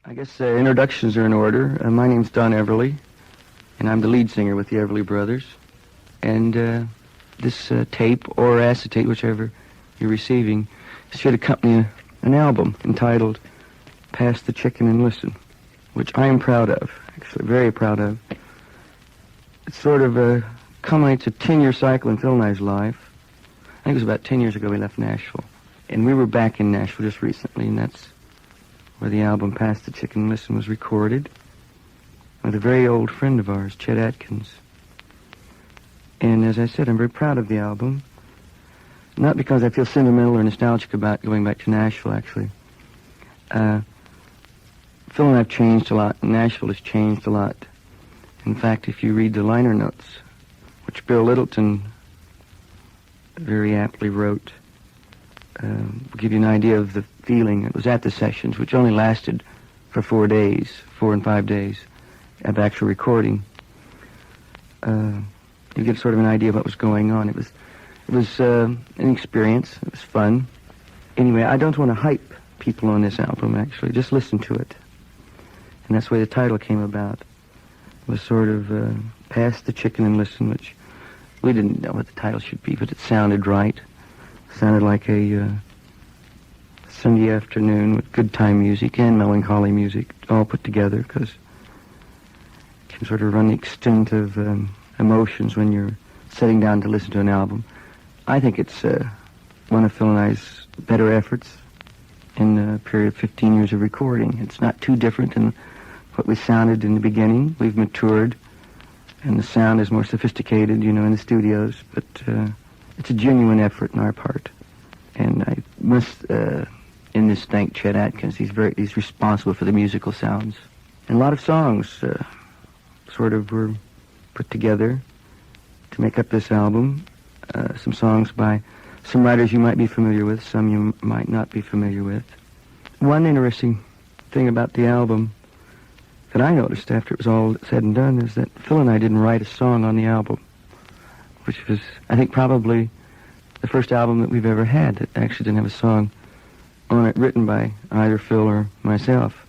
I guess introductions are in order. My name's Don Everly, and I'm the lead singer with the Everly Brothers. And this tape, or acetate, whichever you're receiving, should accompany an album entitled Pass the Chicken and Listen, which I am proud of, actually very proud of. It sort of culminates a 10-year cycle in Phil and I's life. I think it was about 10 years ago we left Nashville. And we were back in Nashville just recently, and that's where the album Pass the Chicken and Listen was recorded with a very old friend of ours, Chet Atkins. And as I said, I'm very proud of the album. Not because I feel sentimental or nostalgic about going back to Nashville, actually. Phil and I have changed a lot. Nashville has changed a lot. In fact, if you read the liner notes, which Bill Littleton very aptly wrote, will give you an idea of the feeling. It was at the sessions, which only lasted for 4 days, 4 and 5 days of actual recording. You get sort of an idea of what was going on. It was an experience. It was fun. Anyway, I don't want to hype people on this album, actually. Just listen to it. And that's the way the title came about. It was sort of Pass the Chicken and Listen, which we didn't know what the title should be, but it sounded right. It sounded like a Sunday afternoon with good time music and melancholy music all put together, because you can sort of run the extent of emotions when you're sitting down to listen to an album. I think it's one of Phil and I's better efforts in a period of 15 years of recording. It's not too different than what we sounded in the beginning. We've matured, and the sound is more sophisticated, in the studios, but it's a genuine effort on our part. And I must, in this, thank Chet Atkins. He's responsible for the musical sounds. And a lot of songs sort of were put together to make up this album. Some songs by some writers you might be familiar with, some you might not be familiar with. One interesting thing about the album that I noticed after it was all said and done is that Phil and I didn't write a song on the album, which was, I think, probably the first album that we've ever had that actually didn't have a song on it written by either Phil or myself.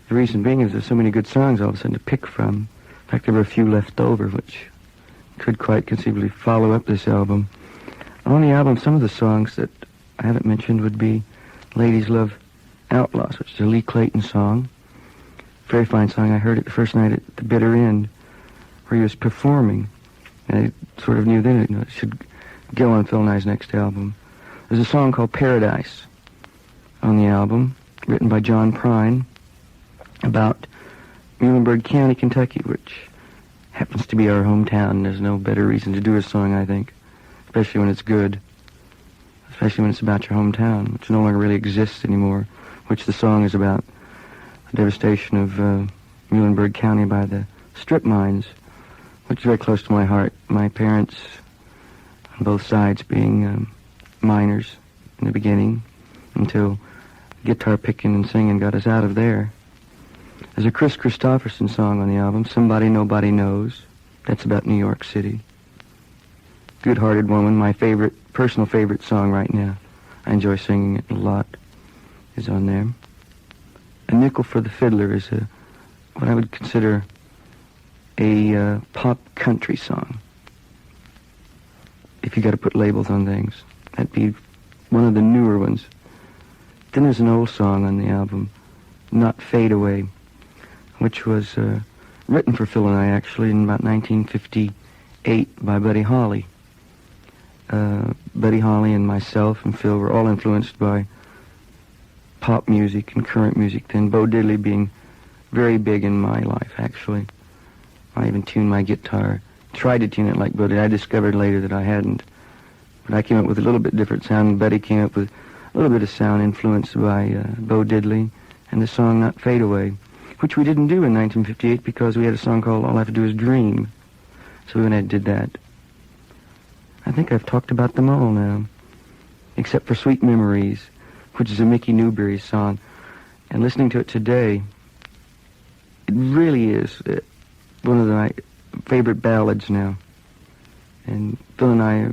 The reason being is there's so many good songs all of a sudden to pick from. In fact, there were a few left over, which could quite conceivably follow up this album. On the album, some of the songs that I haven't mentioned would be Ladies Love Outlaws, which is a Lee Clayton song. Very fine song. I heard it the first night at the bitter end where he was performing. And I sort of knew then it should go on Phil and I's next album. There's a song called Paradise on the album, written by John Prine, about Muhlenberg County, Kentucky, which happens to be our hometown. There's no better reason to do a song, I think, especially when it's good, especially when it's about your hometown, which no longer really exists anymore, which the song is about. The devastation of Muhlenberg County by the strip mines, which is very close to my heart. My parents, on both sides, being miners in the beginning, until guitar picking and singing got us out of there. There's a Chris Christopherson song on the album, Somebody Nobody Knows. That's about New York City. Good-Hearted Woman, my personal favorite song right now. I enjoy singing it a lot, is on there. A Nickel for the Fiddler is what I would consider a pop country song. If you got to put labels on things, that'd be one of the newer ones. Then there's an old song on the album, Not Fade Away, which was written for Phil and I, actually, in about 1958 by Buddy Holly. Buddy Holly and myself and Phil were all influenced by pop music and current music then, Bo Diddley being very big in my life, actually. I even tuned my guitar, tried to tune it like Bo did. I discovered later that I hadn't. But I came up with a little bit different sound, and Buddy came up with a little bit of sound influenced by Bo Diddley and the song Not Fade Away, which we didn't do in 1958 because we had a song called All I Have to Do Is Dream. So we went ahead and did that. I think I've talked about them all now, except for Sweet Memories, which is a Mickey Newbury song. And listening to it today, it really is one of my favorite ballads now. And Phil and I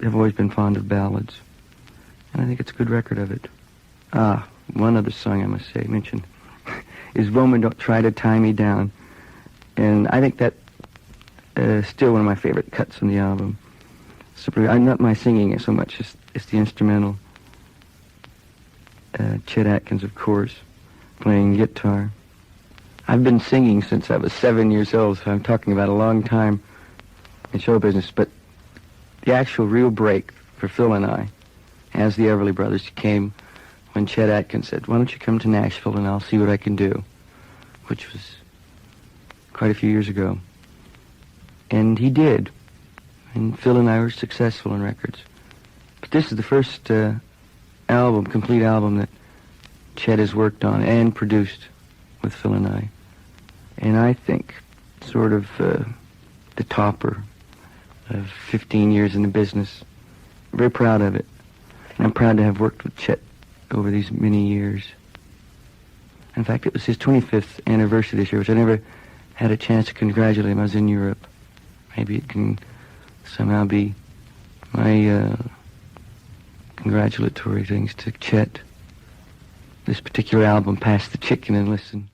have always been fond of ballads. And I think it's a good record of it. One other song I must mention. is "Woman, Don't Try to Tie Me Down." And I think that still one of my favorite cuts from the album. I'm not my singing it so much, it's the instrumental. Chet Atkins, of course, playing guitar. I've been singing since I was 7 years old, so I'm talking about a long time in show business. But the actual real break for Phil and I, as the Everly Brothers, came when Chet Atkins said, "Why don't you come to Nashville and I'll see what I can do," which was quite a few years ago. And he did. And Phil and I were successful in records. But this is the first complete album that Chet has worked on and produced with Phil and I. And I think sort of the topper of 15 years in the business. I'm very proud of it. And I'm proud to have worked with Chet over these many years. In fact, it was his 25th anniversary this year, which I never had a chance to congratulate him. I was in Europe. Maybe it can somehow be my congratulatory things to Chet. This particular album, Pass the Chicken and Listen.